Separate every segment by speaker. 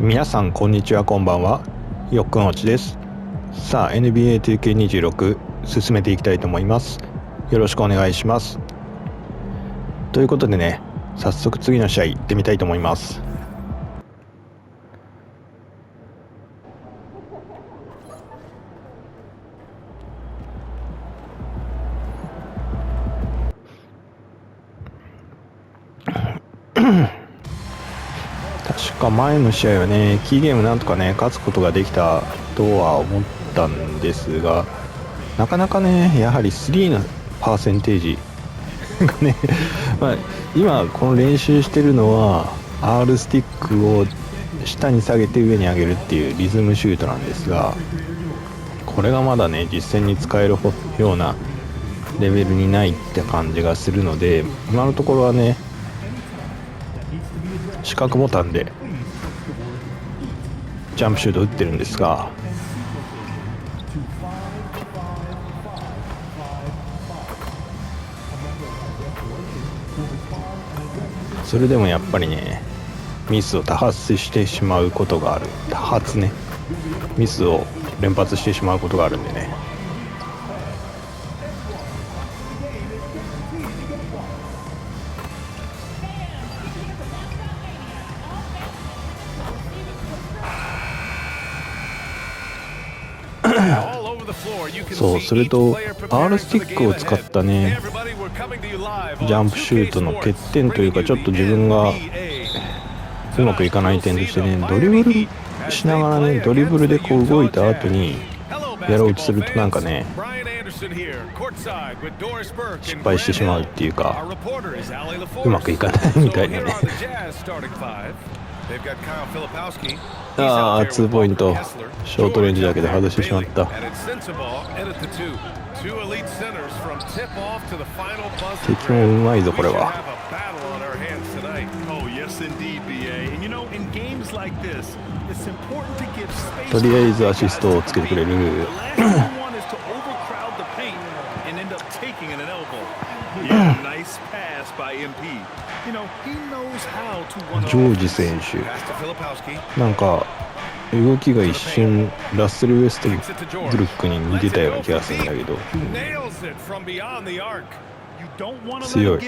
Speaker 1: 皆さんこんにちは、こんばんは。よっくんおちです。さあ NBA 2K26 進めていきたいと思います。よろしくお願いします。ということでね、早速次の試合行ってみたいと思います。確か前の試合はね、キーゲームなんとかね勝つことができたとは思ったんですが、なかなかねやはり3のパーセンテージがね今この練習してるのは R スティックを下に下げて上に上げるっていうリズムシュートなんですが、これがまだね実戦に使えるようなレベルにないって感じがするので、今のところはね四角ボタンでジャンプシュート打ってるんですが、それでもやっぱりねミスを多発してしまうことがある。ミスを連発してしまうことがあるんでね。そう、それと R スティックを使ったねジャンプシュートの欠点というか、ちょっと自分がうまくいかない点としてね、ドリブルしながらね、ドリブルでこう動いた後にやろうとするとなんかね失敗してしまうっていうか、うまくいかないみたいなね。2ポイントショートレンジだけで外してしまった。敵もうまいぞこれは。とりあえずアシストをつけてくれるジョージ選手、なんか動きが一瞬ラッセル・ウェストブルックに似てたような気がするんだけど、強い。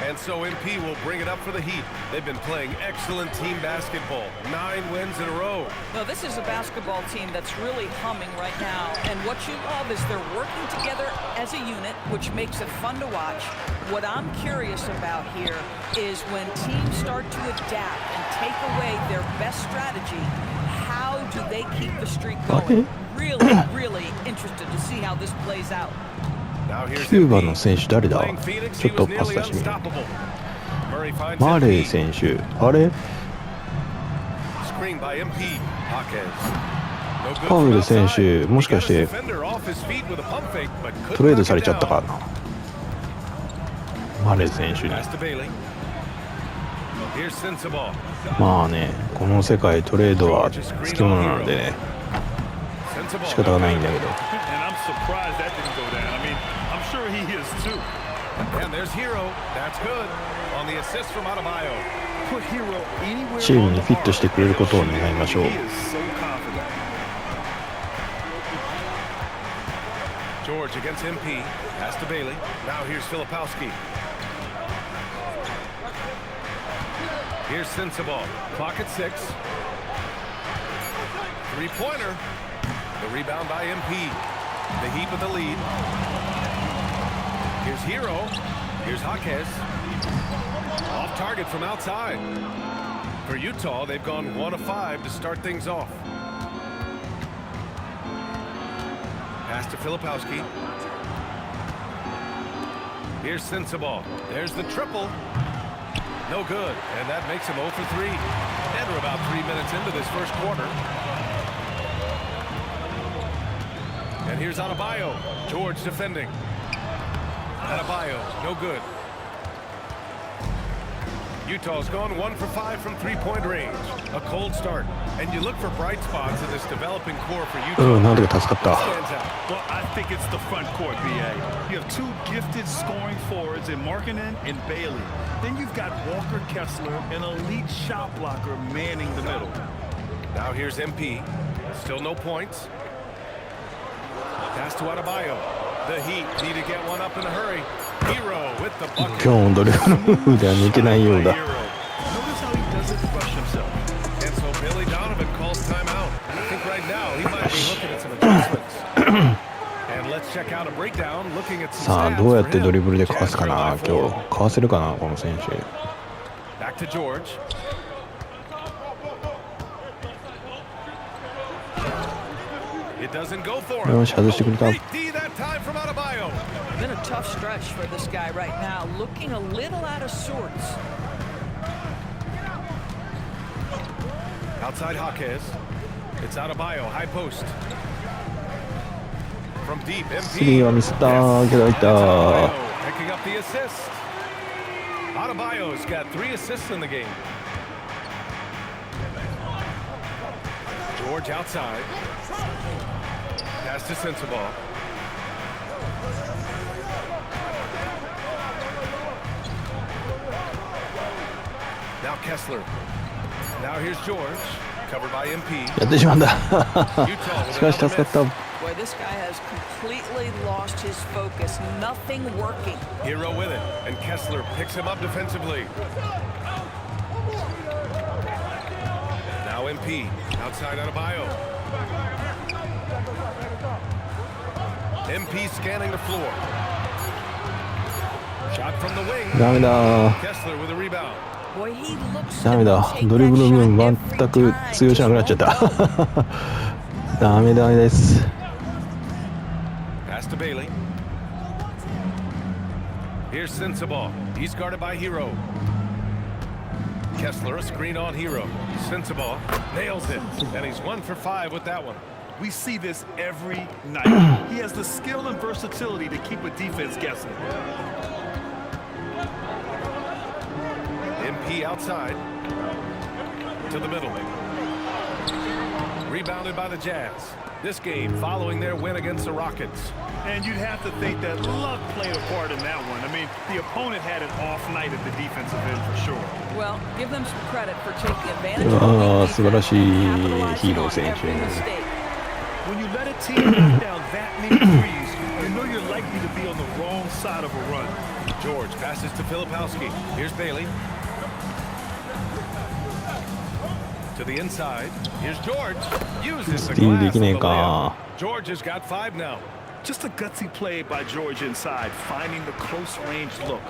Speaker 2: And so MP will bring it up for the Heat. They've been playing excellent team basketball. 9 wins in a row.
Speaker 3: No, this is a basketball team that's really humming right now. And what you love is they're working together as a unit, which makes it fun to watch. What I'm curious about here is when teams start to adapt and take away their best strategy, how do they keep the streak going? Really, really interested to see how this plays out.
Speaker 1: 9番の選手誰だ？ちょっとパス出してみる。マレー選手、あれ？パウエル選手、もしかしてトレードされちゃったかな。マレー選手に。まあね、この世界トレードはつきものなのでね、仕方がないんだけど。チームにフィットしてくれることを願いましょう。
Speaker 2: George against MP. Pass to Bailey. Now here's Filipowski. Here's Sensabaugh. Clock at 6. Three-pointer. The rebound by MP. The Heat with the lead. Here's Hero. Here's Jaquez. Off target from outside. For Utah, they've gone 1 of 5 to start things off. Pass to Filipowski. Here's Sensabaugh. There's the triple. No good. And that makes him 0 for 3. And we're about 3 minutes into this first quarter. And here's Adebayo. George defending. Adebayo, no good. Utah's gone 1 for 5 from three-point range. A cold start. And you look for bright spots in this developing core for Utah.
Speaker 1: なんとか助かった。
Speaker 4: Well, I think it's the front court, BA. You have two gifted scoring forwards in Markkanen and Bailey. Then you've got Walker Kessler, an elite shot blocker, manning the middle.
Speaker 2: Now here's MP. Still no points. Pass to Adebayo. The Heat need to get one up in a hurry. Hero with the bucket.
Speaker 1: 今日のドリブルの風では抜けないようだ。
Speaker 4: Notice how he doesn't rush himself.
Speaker 2: And so Billy Donovan calls timeout. I think right now he might be looking at some adjustments. And let's check out a breakdown looking at some
Speaker 1: さあ
Speaker 2: stats
Speaker 1: どうや
Speaker 2: for
Speaker 1: ってドリブル
Speaker 2: him.
Speaker 1: でかわすかな。今日かわせるかなこの選手。
Speaker 2: Back to George. It doesn't go for him.
Speaker 1: よし外してくれた。
Speaker 2: Great D that time from Adebayo.
Speaker 3: Been a tough stretch for this guy right now, looking a little out of sorts.
Speaker 2: Outside Jaquez. It's Adebayo, high post. From deep,
Speaker 1: スリー
Speaker 2: MP.
Speaker 1: はミスったけど入った。
Speaker 2: Adebayo picking up the assist. Adebayo's got 3 assists in the game. George outside. Pass to Sensabaugh. Now Kessler. Now here's George. Covered by MP.
Speaker 1: やってしまうんだ。
Speaker 2: Utah
Speaker 1: し
Speaker 2: with
Speaker 1: かし助
Speaker 2: another
Speaker 1: かった
Speaker 2: miss.
Speaker 3: Boy, this guy has completely lost his focus. Nothing working.
Speaker 2: Hero with it. And Kessler picks him up defensively. Now MP. Outside Adebayo. MP scanning the floor. Shot from the wing.
Speaker 1: ダメだ。
Speaker 2: Kessler with a rebound.
Speaker 3: Boy, he looks
Speaker 1: ダメだ。ドリブルの分全く通用しなくなっちゃった。ダメです。
Speaker 2: Pass to Bailey. Here's Sensabaugh. He's guarded by Hero. Kessler, a screen on Hero. Sensabaugh nails it. And he's 1 for 5 with that one.
Speaker 4: We see this every night. He has the skill and versatility to keep a defense guessing.
Speaker 2: MP outside. To the middle. Rebounded by the Jazz. This game following their win against the Rockets.
Speaker 4: And you'd have to think that luck played a part in that one. I mean, the opponent had an off night at the defensive end for sure.
Speaker 3: Well, give them some credit for taking advantage of
Speaker 1: う
Speaker 3: the
Speaker 1: わー
Speaker 3: weak
Speaker 1: 素晴らしい
Speaker 3: defense,
Speaker 1: ヒーロー
Speaker 3: capitalizing
Speaker 1: 選
Speaker 3: on
Speaker 1: 手。
Speaker 3: every mistake.
Speaker 4: When you let a team knock down that many threes, you know you're likely to be on the wrong side of a run.
Speaker 2: George passes to Filipowski. Here's Bailey. To the inside. Here's George. Uses the
Speaker 1: スティール
Speaker 2: glass
Speaker 1: で
Speaker 2: of
Speaker 1: き
Speaker 2: the
Speaker 1: ねえ
Speaker 2: layup.
Speaker 1: か。
Speaker 2: George has got 5 now.
Speaker 4: Just a gutsy play by George inside, finding the close range look.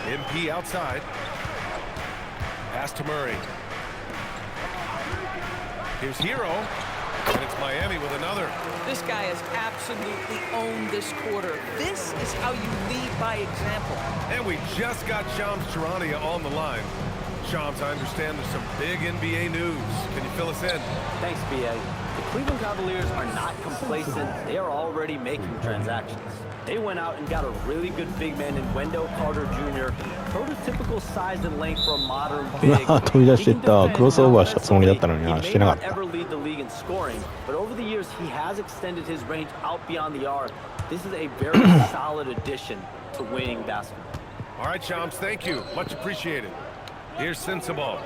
Speaker 2: MP outside. Pass to Murray. Here's Hero. And it's Miami with another.
Speaker 3: This guy has absolutely owned this quarter. This is how you lead by example.
Speaker 2: And we just got Shams Charania on the line. Shams, I understand there's some big NBA news. Can you fill us in?
Speaker 5: Thanks, BA. The Cleveland Cavaliers are not complacent. They are already making transactions. They went out and got a really good big man in Wendell Carter Jr. Prototypical size and length for a modern
Speaker 1: う
Speaker 5: big.
Speaker 1: わ飛び出していった。クロスオーバーしたつもりだったのに
Speaker 5: He
Speaker 1: な。
Speaker 5: may
Speaker 1: してなかっ
Speaker 5: not
Speaker 1: た。
Speaker 5: ever lead the league in scoring, but over the years he has extended his range out beyond the arc. This is a very solid addition to winning basketball.
Speaker 2: All right, Shams, thank you. Much appreciated. Here's Sensabaugh.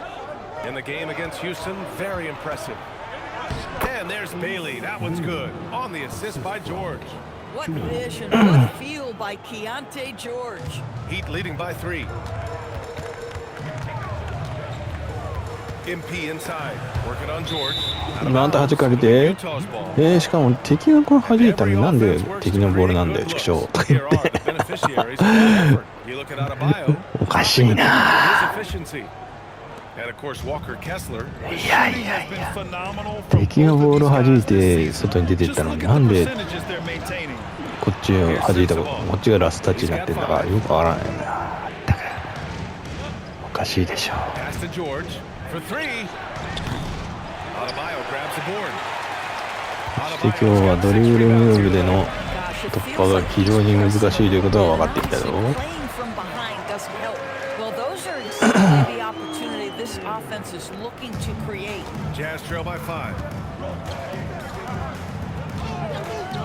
Speaker 2: In the game against Houston, very impressive. And there's Bailey. That one's good. On the assist by George.
Speaker 3: What vision, what feel by Keontae George.
Speaker 2: Heat leading by 3. MP inside. Working on George.
Speaker 1: なんと弾かれて
Speaker 2: Utah's ball.
Speaker 1: しかも敵がこれ弾いたのになんで敵のボールなんだよ、畜生とか言
Speaker 2: Here
Speaker 1: っ
Speaker 2: are
Speaker 1: て。
Speaker 2: the beneficiaries of that effort. You look at Adebayo.
Speaker 1: おかしいな。
Speaker 2: His efficiency. And of course, Walker Kessler.
Speaker 4: いやいやいや。
Speaker 1: 敵がボールを弾いて外に出ていったのになんで
Speaker 4: percentages they're maintaining.
Speaker 1: こっちを弾いたこっちがラストタッチになってんだからよくわからないな。おかしいでしょ。
Speaker 2: Pass to George for 3. Adebayo grabs the board.
Speaker 1: そして今日はドリブルムーブでの突破が非常に難しいということが分かってきたぞ。
Speaker 3: his help. Well, those are exactly the opportunity this offense is looking to create.
Speaker 2: Jazz trail by 5.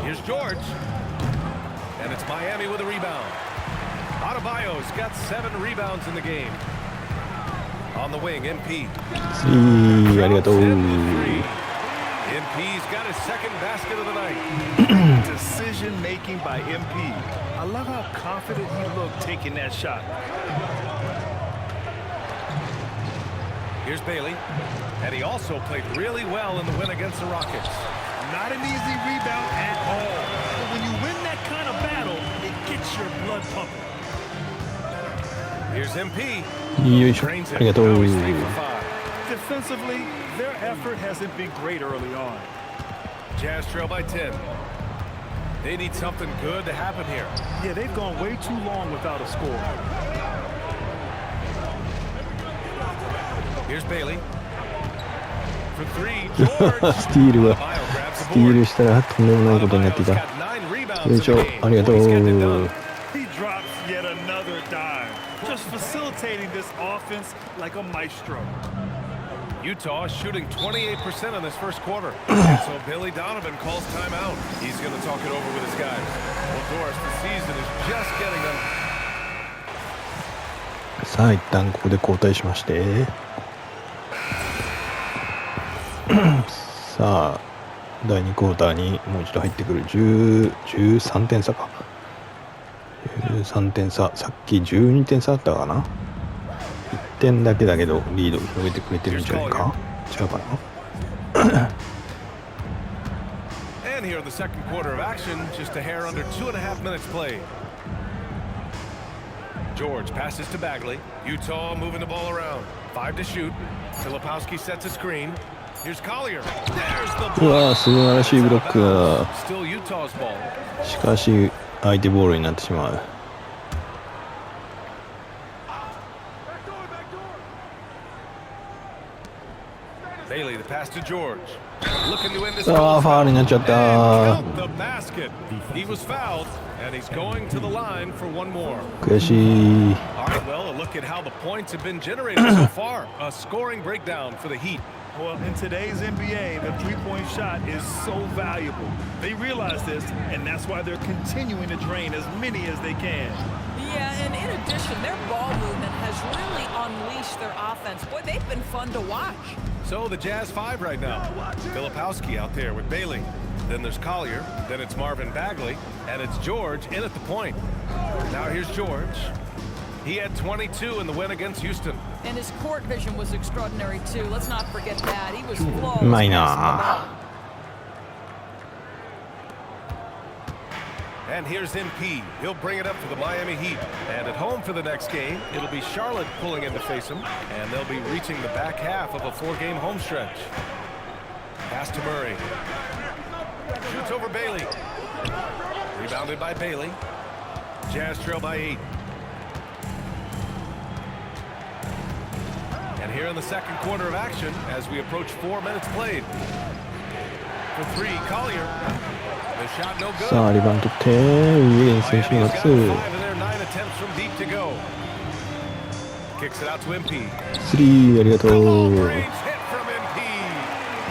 Speaker 2: Here's George. And it's Miami with a rebound. Adebayo's got 7 rebounds in the game. On the wing, MP.
Speaker 1: 3ありがとう。
Speaker 2: MP's got his second basket of the night.
Speaker 4: Decision making by MP. I love how confident he looked taking that shot.
Speaker 2: Here's Bailey. And he also played really well in the win against the Rockets.
Speaker 4: Not an easy rebound at all. But when you win that kind of battle, it gets your blood pumping.
Speaker 2: Here's MP.
Speaker 1: よいしょ。ありがとう。
Speaker 4: Defensively, their effort hasn't been great early on.
Speaker 2: Jazz trail by 10. They need something good to happen here.
Speaker 4: Yeah, they've gone way too long without a score.
Speaker 2: Here's Bailey. For 3, George.
Speaker 1: スティールは
Speaker 2: Adebayo grabs
Speaker 1: ス
Speaker 2: the
Speaker 1: ティー
Speaker 2: board.
Speaker 1: ルしたらとんでもないことになってい
Speaker 2: Adebayo's
Speaker 1: た。
Speaker 2: got 9 rebounds
Speaker 1: よい
Speaker 2: in
Speaker 1: し
Speaker 2: the
Speaker 1: ょ。
Speaker 2: game.
Speaker 1: ありがとう。
Speaker 2: He's getting it done.
Speaker 4: He drops yet another dime, just facilitating this offense like a maestro.
Speaker 2: Utah is shooting 28% in this first quarter. And so Billy Donovan calls timeout. He's going to talk it over with his guys. Well, Doris, the season is just getting them.
Speaker 1: さあ一旦ここで交代しましてさあ第2クォーターにもう一度入ってくる13点差か13点差さっき12点差だったかな1点だけだけどリードを広げてくれてるんじゃないか違うかな
Speaker 2: And here in the second quarter of action, just a hair under 2.5 minutes played. George passes to Bagley. Utah moving the ball around. 5 to shoot. Filipowski sets a screen. Here's Collier. There's the
Speaker 1: うわ
Speaker 2: block.
Speaker 1: ー素晴らしいブロックだ
Speaker 2: Still Utah's ball.
Speaker 1: しかし相手ボールになってしまう
Speaker 2: Bailey, the pass to George. Looking to end this
Speaker 1: ああファウルになっちゃった
Speaker 2: And count the basket. He was fouled, and he's going to the line for one more.
Speaker 1: 悔しい
Speaker 2: All right, well, a look at how the points have been generated so far. A scoring breakdown for the Heat.
Speaker 4: Well, in today's NBA, the three-point shot is so valuable. They realize this, and that's why they're continuing to drain as many as they can.
Speaker 3: Yeah, and in addition, their ball movement has really unleashed their offense. Boy, they've been fun to watch.
Speaker 2: So the Jazz 5 right now. Filipowski out there with Bailey. Then there's Collier. Then it's Marvin Bagley. And it's George in at the point. Now here's George. He had 22 in the win against Houston.
Speaker 3: And his court vision was extraordinary, too. Let's not forget that. He was flawless.
Speaker 1: うまい
Speaker 3: passing the
Speaker 1: な
Speaker 3: ball.
Speaker 2: And here's MP. He'll bring it up for the Miami Heat. And at home for the next game, it'll be Charlotte pulling in to face them. And they'll be reaching the back half of a 4-game home stretch. Pass to Murray. Shoots over Bailey. Rebounded by Bailey. Jazz trail by 8. And here in the second quarter of action, as we approach 4 minutes played. For 3, Collier. The shot no good.
Speaker 1: さあリバウンド取ってウィゲンス選手
Speaker 2: Miami's
Speaker 1: の
Speaker 2: got
Speaker 1: 2
Speaker 2: 5 in their 9 attempts from deep to go. Kicks it out to MP.
Speaker 1: 3ありがと
Speaker 2: Long
Speaker 1: う
Speaker 2: range hit from MP.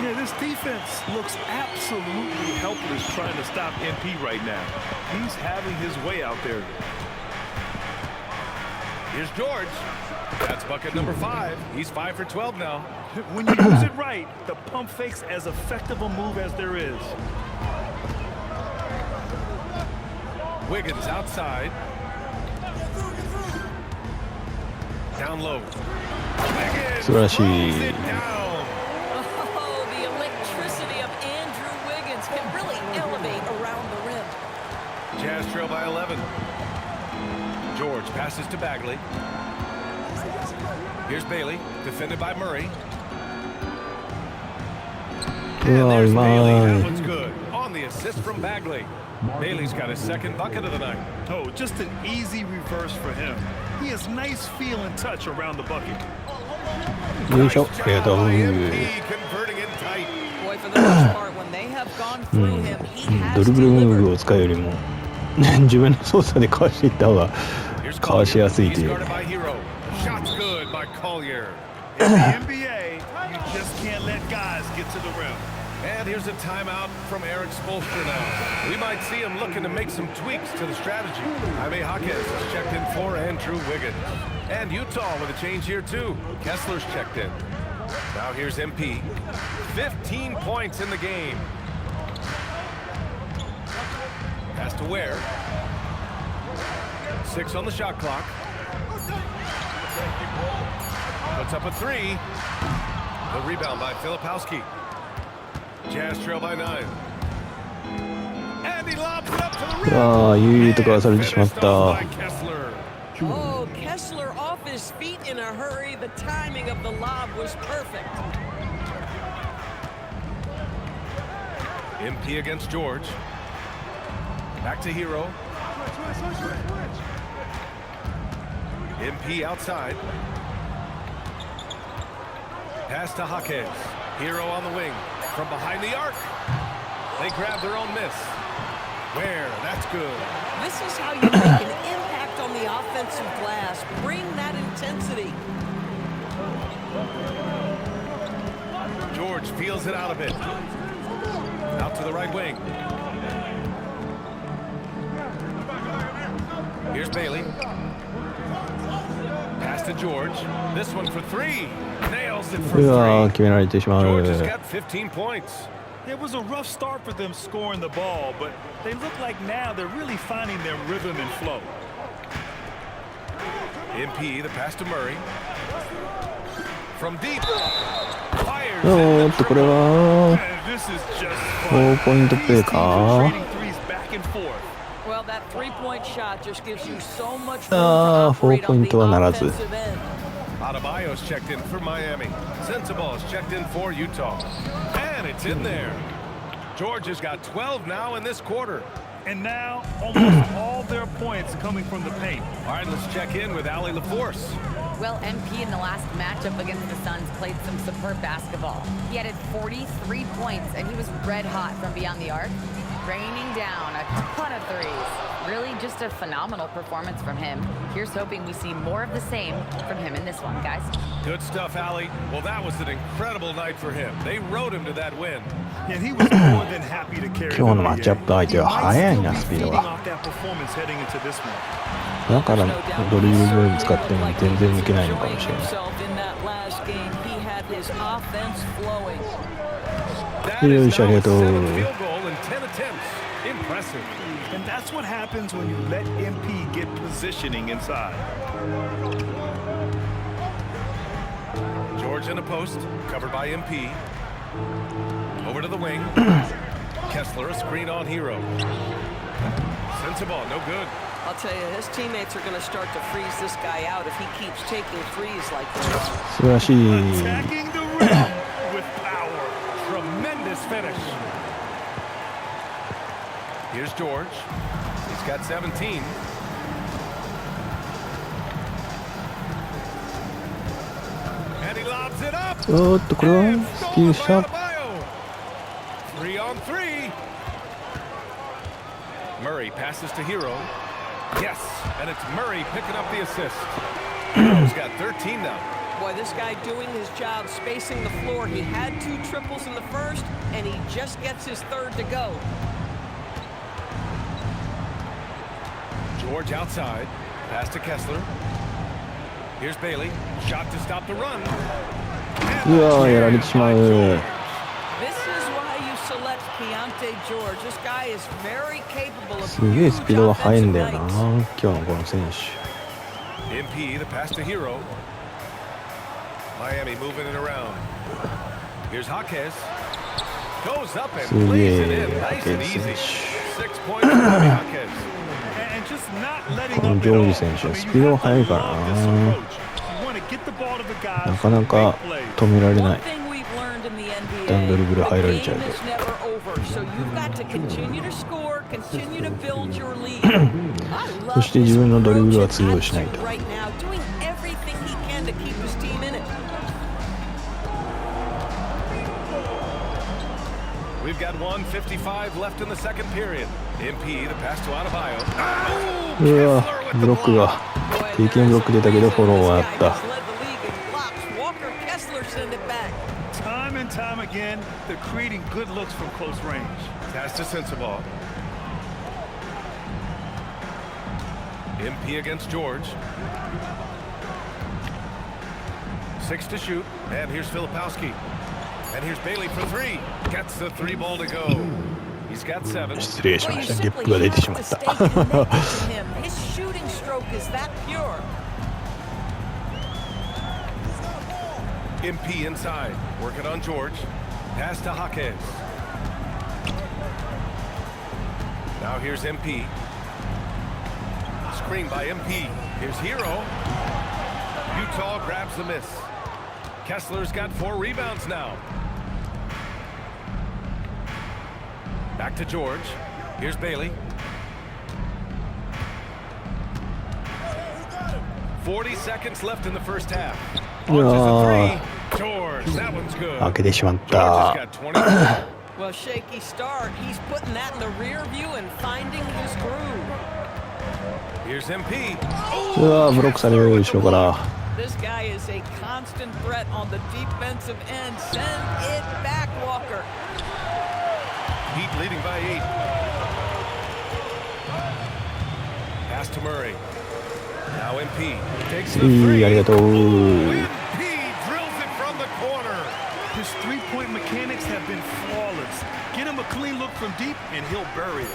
Speaker 4: Yeah, this defense looks absolutely helpless trying to stop MP right now. He's having his way out there.
Speaker 2: Here's George. That's bucket number 5. He's 5 for 12 now.
Speaker 4: When you use it right, the pump fake's as effective a move as there is.
Speaker 2: Wiggins outside. Down low. Wiggins
Speaker 1: 素晴らしい
Speaker 2: throws it down.
Speaker 3: Oh, the electricity of Andrew Wiggins can really elevate around the rim.
Speaker 2: Jazz trail by 11. George passes to Bagley. Here's Bailey, defended by Murray.
Speaker 1: うわ
Speaker 2: And
Speaker 1: う
Speaker 2: there's
Speaker 1: ま
Speaker 2: Bailey. That
Speaker 1: い
Speaker 2: one's good. On the assist from Bagley. Bailey's got his second bucket of the night.
Speaker 4: Oh, just an easy reverse for him. He has nice feel and touch around the bucket.
Speaker 1: よいしょありがとう
Speaker 2: By MP, converting it tight.
Speaker 3: Boy, for the most part, when they have gone through him, he
Speaker 1: ド
Speaker 3: has
Speaker 1: リブルムー
Speaker 3: delivered.
Speaker 1: ブを使うよりも自分の操作でかわしていった方が
Speaker 2: Here's
Speaker 1: かわしやすいという。
Speaker 2: Guarded by Hero. Shots good by Collier.
Speaker 4: In the NBA, you just can't let guys get to the rim.
Speaker 2: And here's a timeout from Eric Spoelstra now. We might see him looking to make some tweaks to the strategy. Jaime Jaquez is checked in for Andrew Wiggins. And Utah with a change here too. Kessler's checked in. Now here's MP. 15 points in the game. Pass to Ware. 6 on the shot clock. Puts up a 3. The rebound by Filipowski. Jazz trail by 9. And he lobs it up to the rim.
Speaker 1: ああ、いいところされてしまっ
Speaker 2: Finished
Speaker 1: た。
Speaker 2: off by Kessler.
Speaker 3: Oh, Kessler off his feet in a hurry. The timing of the lob was perfect.
Speaker 2: MP against George. Back to Hero. MP outside. Pass to Jaquez. Hero on the wing. From behind the arc. They grab their own miss. Where? That's good.
Speaker 3: This is how you make an impact on the offensive glass. Bring that intensity.
Speaker 2: George feels it out a bit. Out to the right wing. Here's Bailey. Pass to George. This one for 3. Nails it for
Speaker 1: うわー、決
Speaker 2: 3.
Speaker 1: められてしまう。
Speaker 2: George has got 15 points.
Speaker 4: It was a rough start for them scoring the ball, but they look like now they're really finding their rhythm and flow.
Speaker 2: MP, the pass to Murray. From deep. Fires
Speaker 1: おーっと、これは
Speaker 4: And this is just
Speaker 1: 4 ポイントプレー
Speaker 4: These teams
Speaker 1: か
Speaker 4: are trading threes back and forth.
Speaker 3: Well, that three-point shot just gives you so much room to
Speaker 1: あー、
Speaker 3: operate
Speaker 1: 4ポイ
Speaker 3: on
Speaker 1: ン
Speaker 3: the
Speaker 1: トはならず。
Speaker 3: offensive end.
Speaker 2: Adebayo's checked in for Miami. Sensabaugh's checked in for Utah. And it's in there. George has got 12 now in this quarter.
Speaker 4: And now almost all their points coming from the paint.
Speaker 2: All right, let's check in with Allie LaForce.
Speaker 6: Well, MP in the last matchup against the Suns played some superb basketball. He added 43 points, and he was red hot from beyond the arc, raining down a ton of threes. Really just a phenomenal performance from him. Here's hoping we see more of the same from him in this one, guys.
Speaker 2: Good stuff, Allie. Well, that was an incredible night for him. They rode him to that win.
Speaker 4: And he was more than happy to carry
Speaker 1: 今日のマッチアップ相手は速いな、スピードが。
Speaker 4: off that performance heading into this one.
Speaker 1: だからドリブル使っても全然抜けないのかもしれない。
Speaker 3: Himself in that last game, he had his offense flowing.
Speaker 2: That
Speaker 1: Yeah,
Speaker 2: is now
Speaker 1: Shaggy,
Speaker 2: a
Speaker 1: to-
Speaker 2: 7th field goal in 10 attempts. Impressive.
Speaker 4: And that's what happens when you let MP get positioning inside.
Speaker 2: George in the post, covered by MP. Over to the wing. Kessler, a screen on Hero. Sensible, no good.
Speaker 3: I'll tell you, his teammates are going to start to freeze this guy out if he keeps taking threes like this.
Speaker 1: 素晴らしい。
Speaker 4: Attacking the rim with power.
Speaker 2: Tremendous finish. Here's George. He's got 17. And he lobs it up.
Speaker 1: おーっと、これは
Speaker 2: And
Speaker 1: スティール
Speaker 2: stolen
Speaker 1: シ
Speaker 2: by
Speaker 1: ャープ。
Speaker 2: Adebayo. 3 on 3. Murray passes to Hero. Yes, and it's Murray picking up the assist. Hero's got 13 now.
Speaker 3: Boy, this guy doing his job, spacing the floor. He had 2 triples in the first, and he just gets his third to go.
Speaker 2: George outside. Pass to Kessler. Here's Bailey. Shot to stop the run.
Speaker 1: うわー、やられてしまう。
Speaker 3: This is why you select Keontae George. This guy is very capable of
Speaker 1: すげえスピードが速いんだよな、
Speaker 3: huge
Speaker 1: 今
Speaker 3: offensive
Speaker 1: 日のこの選手。
Speaker 2: MP, the pass to Hero. Miami moving it around. Here's Jaquez. Goes up and
Speaker 1: す
Speaker 2: plays
Speaker 1: げ
Speaker 2: it
Speaker 1: え
Speaker 2: in.
Speaker 1: ハ
Speaker 2: Nice
Speaker 1: ケ
Speaker 2: and
Speaker 1: ツ選
Speaker 2: easy.
Speaker 1: 手。
Speaker 2: 6 points for Jaquez.
Speaker 4: And just not letting
Speaker 1: この
Speaker 4: up
Speaker 1: ジ
Speaker 4: at
Speaker 1: ョー
Speaker 4: all.
Speaker 1: ジ選手
Speaker 4: I
Speaker 1: は
Speaker 4: mean,
Speaker 1: ス
Speaker 4: you
Speaker 1: ピードが
Speaker 4: have to
Speaker 1: 速いから
Speaker 4: love
Speaker 1: な。
Speaker 4: this approach. You want to get the ball to the guys
Speaker 1: なかな
Speaker 4: who
Speaker 1: か
Speaker 4: make plays.
Speaker 1: 止められない。
Speaker 3: One thing we've learned in the
Speaker 1: 一旦ドリブル
Speaker 3: NBA,
Speaker 1: 入られ
Speaker 3: the
Speaker 1: ちゃう
Speaker 3: game
Speaker 1: と。
Speaker 3: is never over, so you've got to continue to score, continue to build your lead. I love
Speaker 1: そして自分のドリブルは
Speaker 3: his
Speaker 1: 通用しない
Speaker 3: attitude
Speaker 1: と。
Speaker 3: right now, doing everything he can to keep his team in it.
Speaker 2: We've got 1:55 left in the second period. MP, the pass to Adebayo. Oh,
Speaker 1: うわ
Speaker 2: Kessler with
Speaker 1: ブ
Speaker 2: the
Speaker 1: ロック
Speaker 2: block.
Speaker 1: が経験ブロック出たけどフォローはあった。
Speaker 4: Time and time again, they're creating good looks from close range.
Speaker 2: Pass to Sensible. MP against George. 6 to shoot. And here's Filipowski. And here's Bailey for 3. Gets the 3 ball to go. He's got 7.
Speaker 1: 失礼しました。ゲップが出てしまった。
Speaker 3: His shooting stroke is that pure.
Speaker 2: MP inside. Working on George. Pass to Jaquez. Now here's MP. Screen by MP. Here's Hero. Utah grabs the miss. Kessler's got 4 rebounds now. Back to George. Here's Bailey. 40 seconds left in the first half. Launches a 3. George, that one's good.
Speaker 1: 開けてしまっ
Speaker 2: George
Speaker 1: た。
Speaker 2: has got 24.
Speaker 3: Well, shaky start. He's putting that in the rear view and finding his groove.
Speaker 2: Here's MP.
Speaker 1: うわー、ブロックされる後ろから。
Speaker 3: This guy is a constant threat on the defensive end. Send it back, Walker.
Speaker 2: Heat leading by 8. Pass to Murray. Now MP takes the
Speaker 1: いい、あり
Speaker 2: 3.
Speaker 1: がとう。
Speaker 2: MP drills it from the corner.
Speaker 4: His three-point mechanics have been flawless. Get him a clean look from deep, and he'll bury it.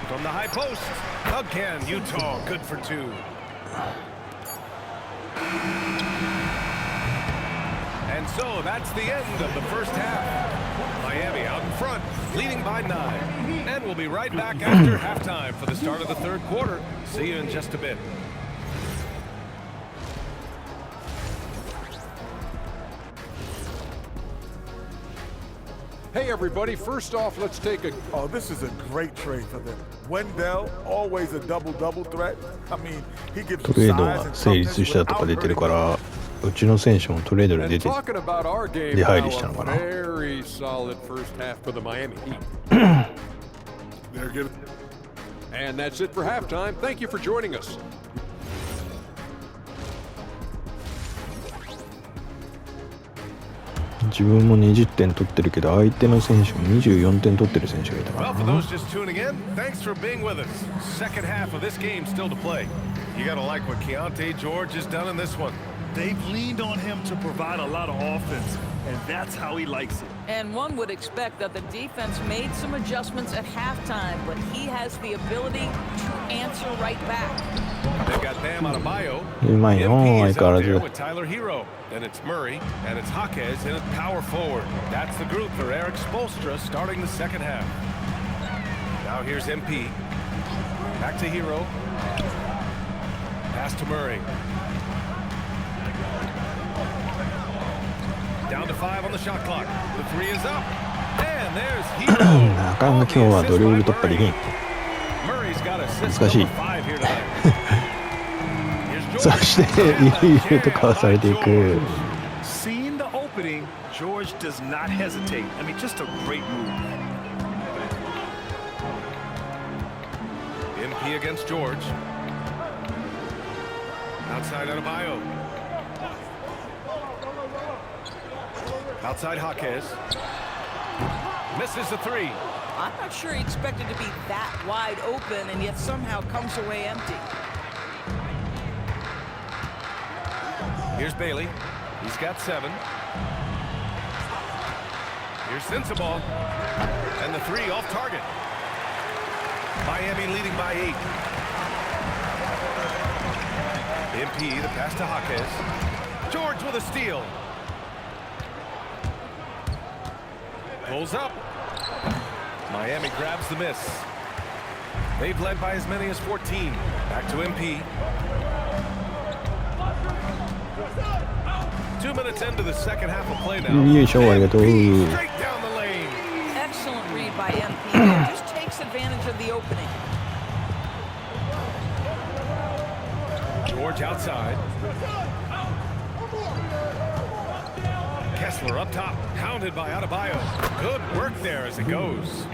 Speaker 2: From the high post. Again, Utah good for 2. And so that's the end of the first half. Miami out in front, leading by 9. And we'll be right back after halftime for the start of the third quarter. See you in just a bit.
Speaker 7: Hey everybody, first off, let's take a...
Speaker 8: Oh, this is a great trade for them. Wendell, always a double-double threat. I mean, he gives
Speaker 1: ト
Speaker 8: you
Speaker 1: レード
Speaker 8: size
Speaker 1: が
Speaker 8: and
Speaker 1: 成立
Speaker 8: toughness
Speaker 1: したとか出
Speaker 8: without
Speaker 1: てる
Speaker 8: hurting
Speaker 1: からうちの選手もトレードに
Speaker 7: And
Speaker 1: 出て
Speaker 7: talking about our game
Speaker 1: 出
Speaker 7: now,
Speaker 1: 入りしたのか
Speaker 7: a
Speaker 1: な。
Speaker 7: very solid first half for the Miami Heat.
Speaker 8: They're good.
Speaker 7: And that's it for halftime. Thank you for joining us.
Speaker 1: 自分も20点取ってるけど相手の選手も24点取ってる選手がいたか
Speaker 2: Well,
Speaker 1: ら
Speaker 2: for
Speaker 1: な。
Speaker 2: those just tuning in, thanks for being with us. Second half of this game still to play. You gotta like what Keontae George has done in this one.
Speaker 4: They've leaned on him to provide a lot of offense, and that's how he likes it.
Speaker 3: And one would expect that the defense made some adjustments at halftime, but he has the ability to answer right back.
Speaker 2: They've got Bam Adebayo.
Speaker 1: うまいよ
Speaker 2: MP
Speaker 1: 相
Speaker 2: is
Speaker 1: 変わ
Speaker 2: out
Speaker 1: ら
Speaker 2: there
Speaker 1: ず。
Speaker 2: with Tyler Hero. Then it's Murray, and it's Jaquez, and it's power forward. That's the group for Eric Spoelstra starting the second half. Now here's MP. Back to Hero. Pass to Murray. Down to 5 on the shot clock. The 3 is up. And there's Hero.
Speaker 1: なかなか今日はドリブル突破できん。
Speaker 2: Murray's got assist
Speaker 1: 難しい。
Speaker 2: number 5 here tonight.
Speaker 1: そしていろいろとかわされていく。
Speaker 4: Seeing the opening, George does not hesitate. I mean, just a great move.
Speaker 2: MP against George. Outside Adebayo. Outside Jaquez. Misses the 3.
Speaker 3: I'm not sure he expected to be that wide open and yet somehow comes away empty.
Speaker 2: Here's Bailey. He's got 7. Here's Sensible. And the 3 off target. Miami leading by 8. MP, the pass to Jaquez. George with a steal. Pulls up. Miami grabs the miss. They've led by as many as 14. Back to MP. 2 minutes into the second half of play now.
Speaker 1: よいしょ、ありがとう。
Speaker 2: MP straight down the lane.
Speaker 3: Excellent read by MP. Just takes advantage of the opening.
Speaker 2: George outside. Kessler up top, hounded by Adebayo. Good work there as it goes.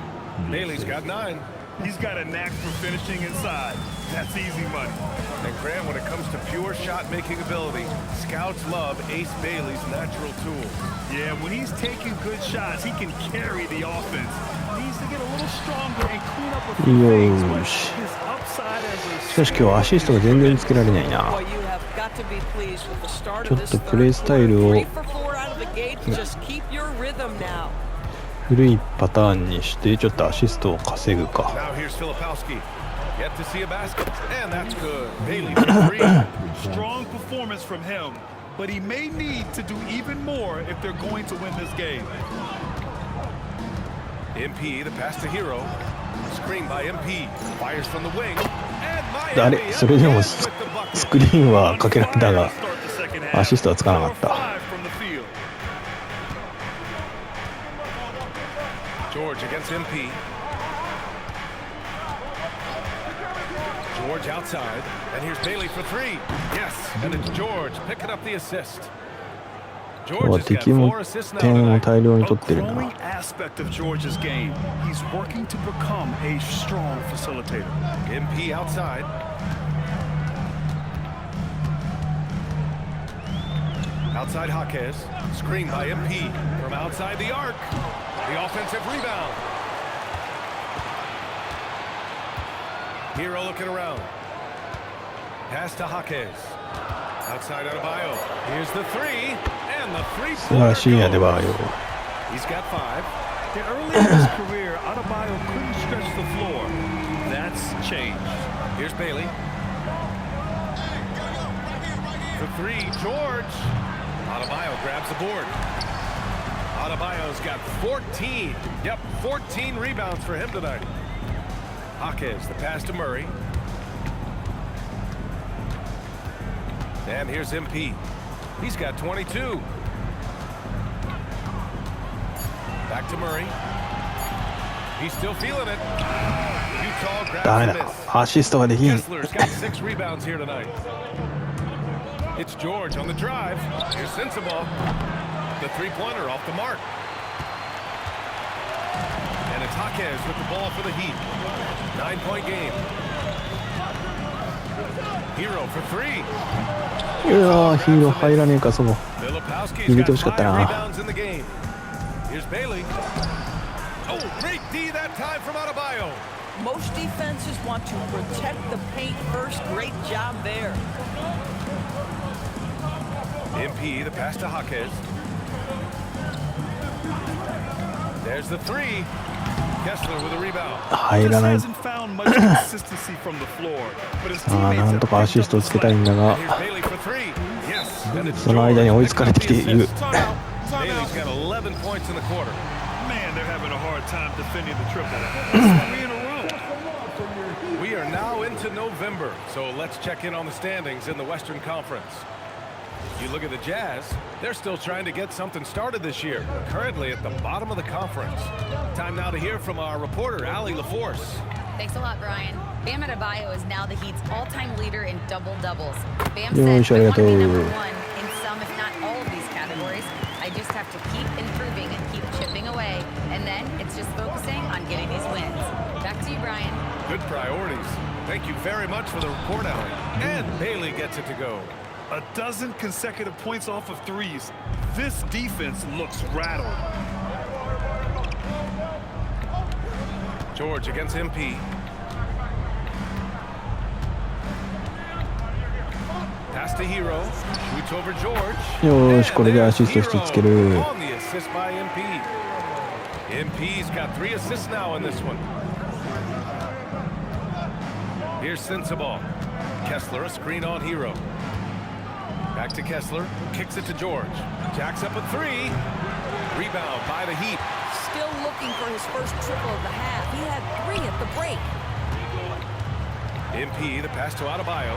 Speaker 2: Bailey's got 9.
Speaker 4: He's got a knack for finishing inside. That's easy money.
Speaker 2: And Grant, when it comes to pure shot-making ability, scouts love Ace Bailey's natural tools.
Speaker 4: Yeah, when he's taking good shots, he can carry the offense. He needs to get a little stronger and clean up a few things, but his upside as a
Speaker 1: しかし今日はアシストが全然つけられないな。
Speaker 3: Well, you have got to be pleased with the start
Speaker 1: ちょ
Speaker 3: of
Speaker 1: っ
Speaker 3: this
Speaker 1: とプレイスタイルを
Speaker 3: 3 for 4 out of the gate. Just keep your rhythm now.
Speaker 1: 古いパターンにしてちょっとアシストを稼ぐか。
Speaker 2: Now here's Filipowski. Yet to see a basket, and that's good. Bailey for three.
Speaker 4: strong performance from him, but he may need to do even more if they're going to win this game.
Speaker 2: MP, the pass to Hero. Screen by MP. Fires from the wing. And
Speaker 1: あ
Speaker 2: Miami
Speaker 1: れそれでも
Speaker 2: with
Speaker 1: ス
Speaker 2: the bucket.
Speaker 1: スクリーンはかけられたが
Speaker 4: Start the second half.
Speaker 1: アシストはつかなかった。
Speaker 4: 5 from the field.
Speaker 2: George against MP. George outside, and here's Bailey for three. Yes, and it's George picking up the assist.
Speaker 1: 今
Speaker 2: George
Speaker 1: 日は
Speaker 2: has got
Speaker 1: 敵も
Speaker 2: 4 assists now
Speaker 1: 点を
Speaker 2: tonight.
Speaker 1: 大量に
Speaker 4: A
Speaker 1: 取ってる
Speaker 4: growing
Speaker 1: な。
Speaker 4: aspect of George's game. He's working to become a strong facilitator.
Speaker 2: MP outside. Outside Jaquez. Screen by MP from outside the arc. The offensive rebound. Hero looking around. Pass to Jaquez. Outside Adebayo. Here's the three. And the
Speaker 1: 素晴らしいアデバーよ。
Speaker 2: He's got 5.
Speaker 4: Yeah, early in his career, Adebayo couldn't stretch the floor. That's changed.
Speaker 2: Here's Bailey. For three, George. Adebayo grabs the board. Adebayo's got 14. Yep, 14 rebounds for him tonight. Jaquez, the pass to Murray. And here's MP. He's got 22. Back to Murray. He's still feeling it. Utah
Speaker 1: ダメ
Speaker 2: grabs the
Speaker 1: だ
Speaker 2: miss.
Speaker 1: アシストができん。
Speaker 2: Kessler's got 6 rebounds here tonight. It's George on the drive. Here's Sensabaugh. The three-pointer off the mark. And it's Jaquez with the ball for the Heat. 9-point game. Hero for three.
Speaker 1: いやーヒーロー入らねえかそこ。
Speaker 2: Filipowski's
Speaker 1: 入れて
Speaker 2: got
Speaker 1: ほしかった
Speaker 2: 5
Speaker 1: な。
Speaker 2: rebounds in the game. Here's Bailey. Oh, great D that time from Adebayo.
Speaker 3: Most defenses want to protect the paint first. Great job there.
Speaker 2: MP, the pass to Jaquez. There's the three. Kessler with a rebound.
Speaker 1: 入らない。
Speaker 4: Hasn't found much consistency from the floor, but his
Speaker 1: ああ
Speaker 4: teammates
Speaker 1: なん
Speaker 4: have
Speaker 1: とかア
Speaker 4: picked
Speaker 1: シス
Speaker 4: up
Speaker 1: トを
Speaker 4: the
Speaker 1: つけたいんだ
Speaker 2: And
Speaker 1: が
Speaker 2: here's Bailey for three. Yes, and it's
Speaker 1: その間に追いつかれてきている。
Speaker 2: Bailey's got 11 points in the quarter.
Speaker 4: Man, they're having a hard time defending the triple. That's 3 in a row.
Speaker 2: We are now into November, so let's check in on the standings in the Western Conference. You look at the Jazz, they're still trying to get something started this year, currently at the bottom of the conference. Time now to hear from our reporter, Allie LaForce.
Speaker 6: Thanks a lot, Brian. Bam Adebayo is now the Heat's all-time leader in double-doubles. Bam
Speaker 1: Yo,
Speaker 6: said, I want to be
Speaker 1: arigato.
Speaker 6: number one in some, if not all of these categories. I just have to keep improving and keep chipping away. And then it's just focusing on getting these wins. Back to you, Brian.
Speaker 2: Good priorities. Thank you very much for the report, Allie. And Bailey gets it to go.
Speaker 4: A dozen consecutive points off of threes. This defense looks rattled.
Speaker 2: George against MP. Pass to Hero. Shoots over George.
Speaker 1: よーしこれでアシスト
Speaker 2: And
Speaker 1: 1
Speaker 2: there's
Speaker 1: つける。
Speaker 2: Hero on the assist by MP. MP's got 3 assists now in this one. Here's Sensabaugh. Kessler, a screen on Hero. Back to Kessler. Kicks it to George. Jacks up a 3. Rebound by the Heat.
Speaker 3: Still looking for his first triple of the half. He had 3 at the break.
Speaker 2: MP, the pass to Adebayo.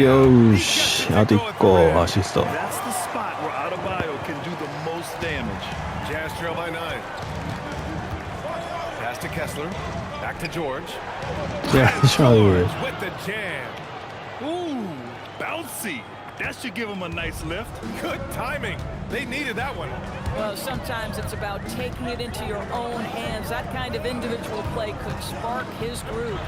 Speaker 1: よーしあと1個アシスト。
Speaker 4: That's the spot where Adebayo can do the most damage.
Speaker 2: Jazz trail by 9. Pass to Kessler. Back to George.
Speaker 1: いやしまう。
Speaker 2: George with the jam.
Speaker 4: Ooh, bouncy. That should give him a nice lift.
Speaker 2: Good timing. They needed that one.
Speaker 3: Well, sometimes it's about taking it into your own hands. That kind of individual play could spark his groove.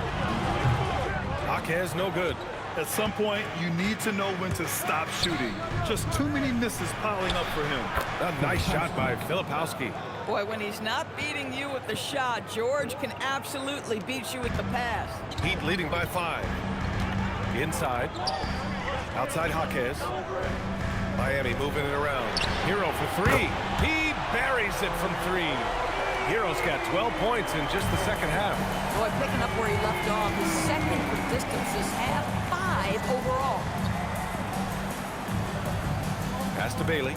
Speaker 2: Jaquez, no good.
Speaker 4: At some point, you need to know when to stop shooting. Just too many misses piling up for him.
Speaker 2: A nice shot by Filipowski.
Speaker 3: Boy, when he's not beating you with the shot, George can absolutely beat you with the pass.
Speaker 2: Heat leading by 5. Inside. Outside Jaquez. Miami moving it around. Hero for 3. He buries it from 3. Hero's got 12 points in just the second half.
Speaker 3: Boy, picking up where he left off. His second for distance this half, 5 overall.
Speaker 2: Pass to Bailey.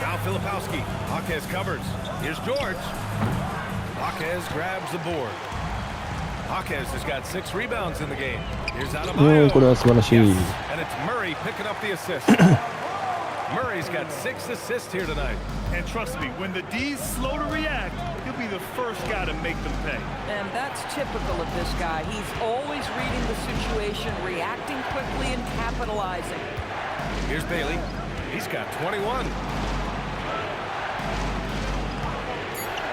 Speaker 2: Now Filipowski. Jaquez covers. Here's George. Jaquez grabs the board. Jaquez has got 6 rebounds in the game. Here's Adebayo.
Speaker 1: これは素晴らしい。
Speaker 2: Yes, and it's Murray picking up the assist. Murray's got 6 assists here tonight.
Speaker 4: And trust me, when the D's slow to react, he'll be the first guy to make them pay.
Speaker 3: And that's typical of this guy. He's always reading the situation, reacting quickly, and capitalizing.
Speaker 2: Here's Bailey. He's got 21.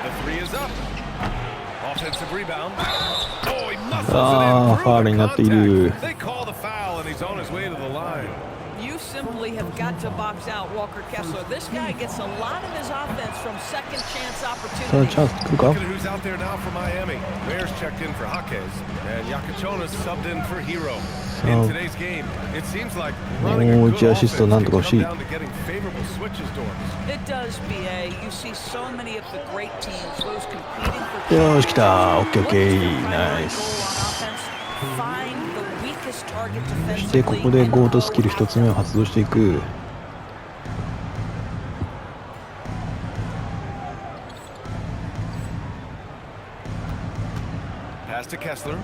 Speaker 2: The 3 is up. Offensive rebound. Oh, he muscles it in
Speaker 1: ファウルになっている。
Speaker 2: They call the foul, and he's on his way to the line.
Speaker 3: You simply have got to box out Walker Kessler. This guy gets a lot of his offense from second chance
Speaker 1: さあ
Speaker 3: opportunities.
Speaker 1: チャンス来るか
Speaker 2: Look at who's out there now for Miami. Bears checked in for Jaquez, and Yakachonas subbed in for Hero. In today's game, it seems like running a good offense can come down to getting favorable switches doors.
Speaker 3: It does, BA. You see so many of the great teams, those competing for
Speaker 1: よし来た。オッケーオッケー。
Speaker 3: goal
Speaker 1: ナイ
Speaker 3: on
Speaker 1: ス。
Speaker 3: offense, find the weakest target
Speaker 1: そしてこ
Speaker 3: defensively.
Speaker 1: こでゴートスキル1つ目を発動していく。
Speaker 2: Pass to Kessler.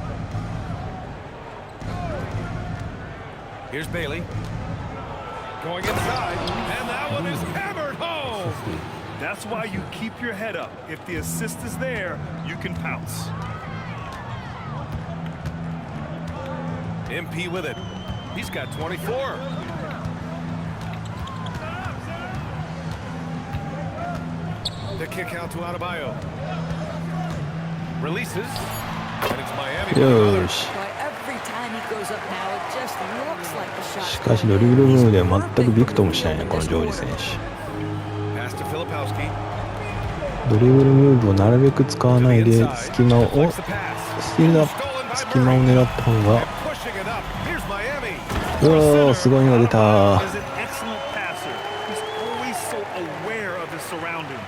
Speaker 2: Here's Bailey. Going inside, and that one is hammered home.
Speaker 4: That's why you keep your head up. If the assist is there, you can pounce.
Speaker 2: MP with it. He's got 24. The kick out to Adebayo. Releases, and it's Miami. with another.
Speaker 1: よし。
Speaker 3: Boy, every time he goes up now, it just looks like the
Speaker 1: し
Speaker 3: shot.
Speaker 1: かしドリブルムーブで全くビクともしないねこのジョージ選手。
Speaker 2: Pass to Filipowski.
Speaker 1: ドリブルムーブをなるべく使わないで隙間を
Speaker 2: Deflects the pass.
Speaker 1: スティールだ。
Speaker 2: Stolen by
Speaker 1: 隙間を
Speaker 2: Murray.
Speaker 1: 狙った方が
Speaker 2: Pushing it up. Here's Miami.
Speaker 1: うわーすごいのが出た。
Speaker 4: Is an excellent passer. He's always so aware of his surroundings.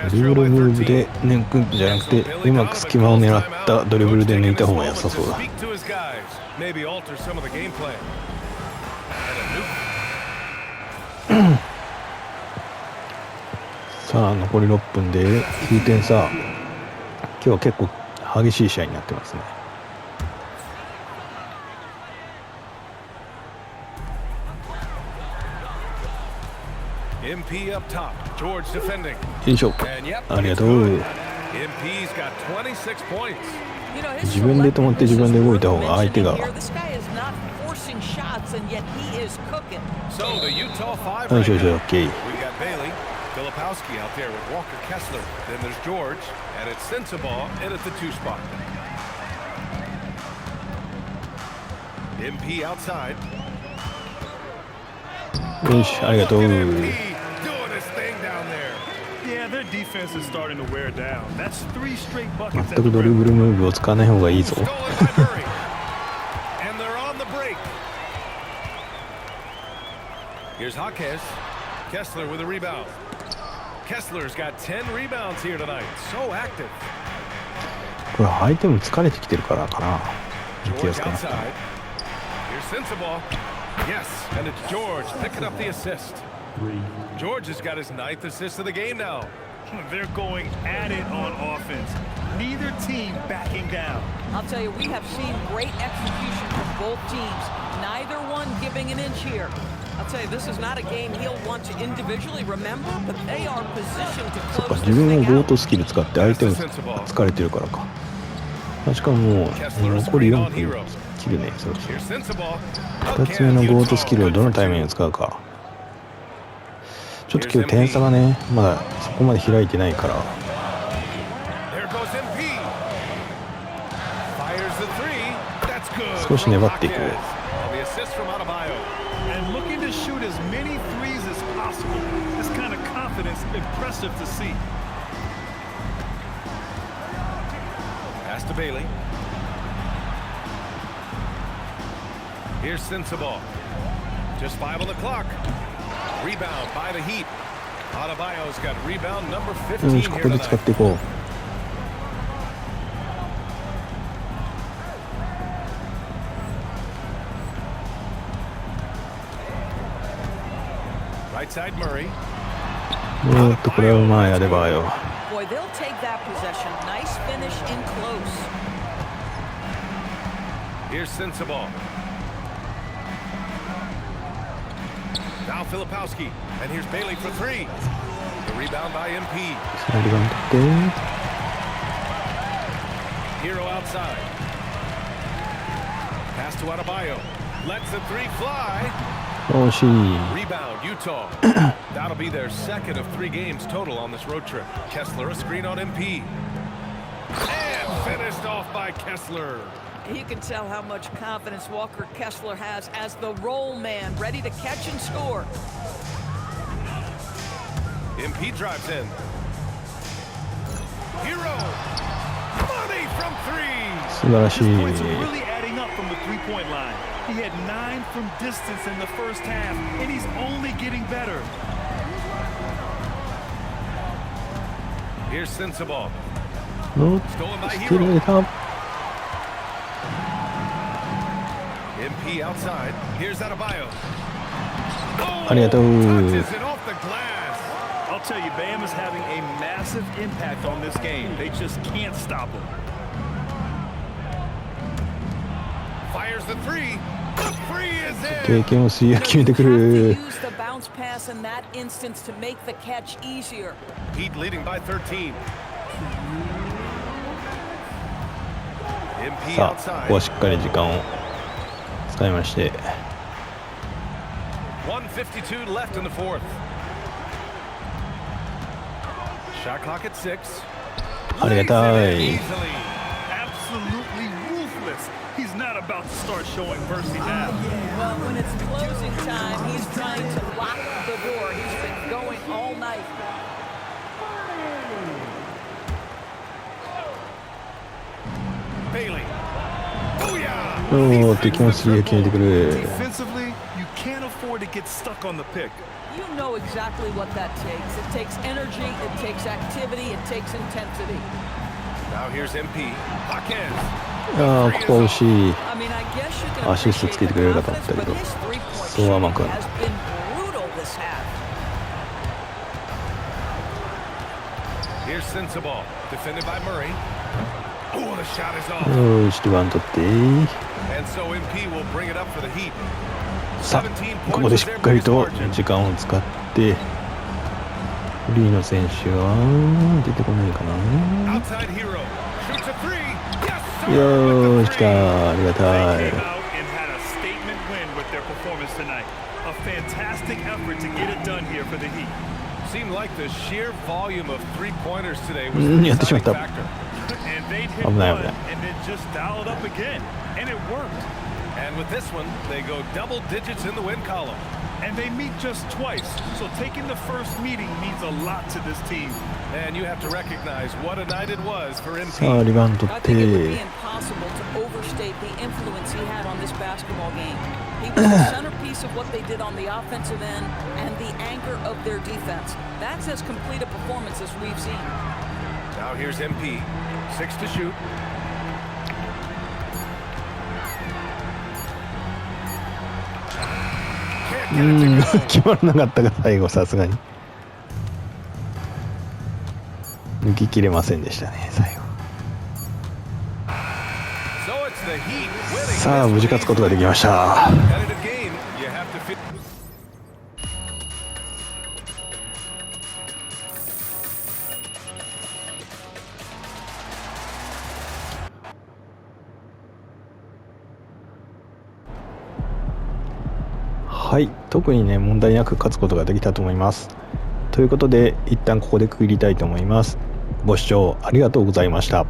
Speaker 1: ドリブルムーブで抜くんじゃなくてうまく隙間を狙ったドリブルで抜いた方が良さそうだ。
Speaker 2: Speak to his guys. Maybe alter some of the game plan. And a new
Speaker 1: さあ残り6分で9点差。今日は結構激しい試合になってますね。
Speaker 2: MP up top. George defending.
Speaker 1: よいしょ。
Speaker 2: And yep,
Speaker 1: ありがとう。
Speaker 2: MP's got 26 points.
Speaker 3: You know, his
Speaker 1: 自分で止まって自分で動いた方が相手が
Speaker 3: This guy is not forcing shots, and yet he is cooking.
Speaker 2: So the Utah 5
Speaker 1: よ
Speaker 2: right
Speaker 1: しよし
Speaker 2: now.
Speaker 1: オッケー。
Speaker 2: We got Bailey, Filipowski out there with Walker Kessler. Then there's George, and it's Sensabaugh in at the 2 spot. MP outside.
Speaker 1: よしありがとう。
Speaker 2: Look at MP doing his thing down there.
Speaker 4: Yeah, their defense is starting to wear down. That's 3 straight buckets
Speaker 1: 全
Speaker 4: at
Speaker 1: く
Speaker 4: the
Speaker 1: ドリ
Speaker 4: rim.
Speaker 1: ブルムーブを使わない方がいいぞ。
Speaker 2: Stolen by Murray. And they're on the break. Here's Jaquez. Kessler with a rebound. Kessler's got 10 rebounds here tonight. So active.
Speaker 1: これ相手も疲れてきてるからかな。見てや
Speaker 2: George
Speaker 1: すくなった
Speaker 2: outside. Here's Sensabaugh. Yes, and it's George picking up the assist. George has got his 9th assist of the game now.
Speaker 4: They're going at it on offense. Neither team backing down.
Speaker 3: I'll tell you, we have seen great execution from both teams. Neither one giving an inch here. I'll tell you, this is not a game he'll want to individually remember, but they are positioned to
Speaker 1: そっか
Speaker 3: close
Speaker 1: 自
Speaker 3: this
Speaker 1: 分も
Speaker 3: thing
Speaker 1: ゴー
Speaker 3: out.
Speaker 1: トスキル使って相手も疲れてるからか。しかももう残り4分切るね。そうそう。
Speaker 2: Here's Sensabaugh.
Speaker 1: 2つ目のゴートスキルをどのタイミングで使うか。ちょっと今日点差がねまだそこまで開いてないから少し粘っていく。
Speaker 4: And looking to shoot as many threes as possible. This kind of confidence, impressive to see.
Speaker 2: Pass to Bailey. Here's Sensible. Just 5 on the clock. Rebound by the Heat. Adebayo's got rebound number 15
Speaker 1: こ
Speaker 2: here
Speaker 1: こで使っ
Speaker 2: tonight.
Speaker 1: ていこう。
Speaker 2: Right side Murray.
Speaker 1: これはうまいアデバーよ。
Speaker 3: Boy, they'll take that possession. Nice finish in close.
Speaker 2: Here's Sensible. Now Filipowski. And here's Bailey for 3. The rebound by MP.
Speaker 1: さあリバウンド取って。
Speaker 2: Hero outside. Pass to Adebayo. Lets the 3 fly.
Speaker 1: 惜しい。
Speaker 2: Rebound, Utah. That'll be their second of 3 games total on this road trip. Kessler, a screen on MP. And finished off by Kessler.
Speaker 3: You can tell how much confidence Walker Kessler has as the roll man, ready to catch and score.
Speaker 2: MP drives in. Hero. Money from 3.
Speaker 1: 素晴らし
Speaker 4: His
Speaker 1: い。
Speaker 4: points are really adding up from the three-point line. He had 9 from distance in the first half, and he's only getting better.
Speaker 2: Here's Sensible.
Speaker 1: おっ
Speaker 2: Stolen by
Speaker 1: スティール
Speaker 2: Hero.
Speaker 1: 入れた。
Speaker 2: MP outside. Here's Adebayo.
Speaker 1: ありがとう。
Speaker 2: Touches it off the glass.
Speaker 4: I'll tell you, Bam is having a massive impact on this game. They just can't stop him.
Speaker 2: Fires the 3. The 3 is
Speaker 1: 経
Speaker 2: in.
Speaker 1: 験を水泳決めてく
Speaker 3: You have
Speaker 1: る
Speaker 3: to。use the bounce pass in that instance to make the catch easier.
Speaker 2: Heat leading by 13. MP
Speaker 1: さあ、ここ
Speaker 2: outside.
Speaker 1: はしっかり時間を使いまして。
Speaker 2: 1:52 left in the fourth. Shot clock at 6.
Speaker 1: ありがた
Speaker 2: Lays it
Speaker 1: い。
Speaker 2: in easily.
Speaker 4: Absolutely ruthless. He's not about to start showing mercy now.
Speaker 3: Well, when it's closing time, he's trying to lock the door. He's been going all night.
Speaker 2: Bailey. Booyah!
Speaker 1: おお、敵も水泳決めてくる。
Speaker 4: Defensively, you can't afford to get stuck on the pick.
Speaker 3: You know exactly what that takes. It takes energy, it takes activity, it takes intensity.
Speaker 2: Now here's MP. Hawkins.
Speaker 1: ああ、ここは惜しい。
Speaker 3: I mean, I guess you can
Speaker 1: アシストつけてくれるかと思ったけど、
Speaker 3: but his three-point
Speaker 1: そうは甘
Speaker 3: shooting
Speaker 1: くはない。
Speaker 3: has been brutal this half.
Speaker 2: Here's Sensible. Defended by Murray. Oh, the shot is off.
Speaker 1: よーし、リバウンド取って。
Speaker 2: And so MP will bring it up for the Heat.
Speaker 1: さあ、
Speaker 2: 17
Speaker 1: ここでしっかり
Speaker 2: points
Speaker 1: と
Speaker 2: is their biggest margin.
Speaker 1: 時間を使って、フリーの選手は出てこないかな。
Speaker 2: Outside Hero. Shoots a 3. Yes, sir.
Speaker 1: よーし、来た。ありが
Speaker 4: They
Speaker 1: た
Speaker 4: came
Speaker 1: い。
Speaker 4: out and had a statement win with their performance tonight. A fantastic effort to get it done here for the Heat.
Speaker 2: Seemed like the sheer volume of 3-pointers today was
Speaker 1: うん、
Speaker 2: the
Speaker 1: やってしまっ
Speaker 2: deciding
Speaker 1: た。
Speaker 2: factor.
Speaker 4: And they'd hit
Speaker 1: 危ない
Speaker 4: one
Speaker 1: 危ない
Speaker 4: and then just dial it up again. And it worked.
Speaker 2: And with this one, they go double digits in the win column.
Speaker 4: And they meet just twice. So taking the first meeting means a lot to this team.
Speaker 2: And you have to recognize what a night it was for
Speaker 1: さあ、
Speaker 2: MP.
Speaker 1: リバウンド取
Speaker 3: I
Speaker 1: っ
Speaker 3: think it would be
Speaker 1: て。
Speaker 3: impossible to overstate the influence he had on this basketball game. He was the centerpiece of what they did on the offensive end and the anchor of their defense. That's as complete a performance as we've seen.
Speaker 2: Now here's MP. 6 to shoot.
Speaker 1: う
Speaker 2: Can't
Speaker 1: ん、
Speaker 2: get it to go.
Speaker 1: 決まらなかったか、最後、さすがに。抜ききれませんでしたね、最後。
Speaker 2: So it's the Heat winning
Speaker 1: さあ、
Speaker 2: this
Speaker 1: 無事勝つことができました。
Speaker 2: competitive game. You have to fit.
Speaker 1: はい、特にね、問題なく勝つことができたと思います。ということで、一旦ここで区切りたいと思います。ご視聴ありがとうございました。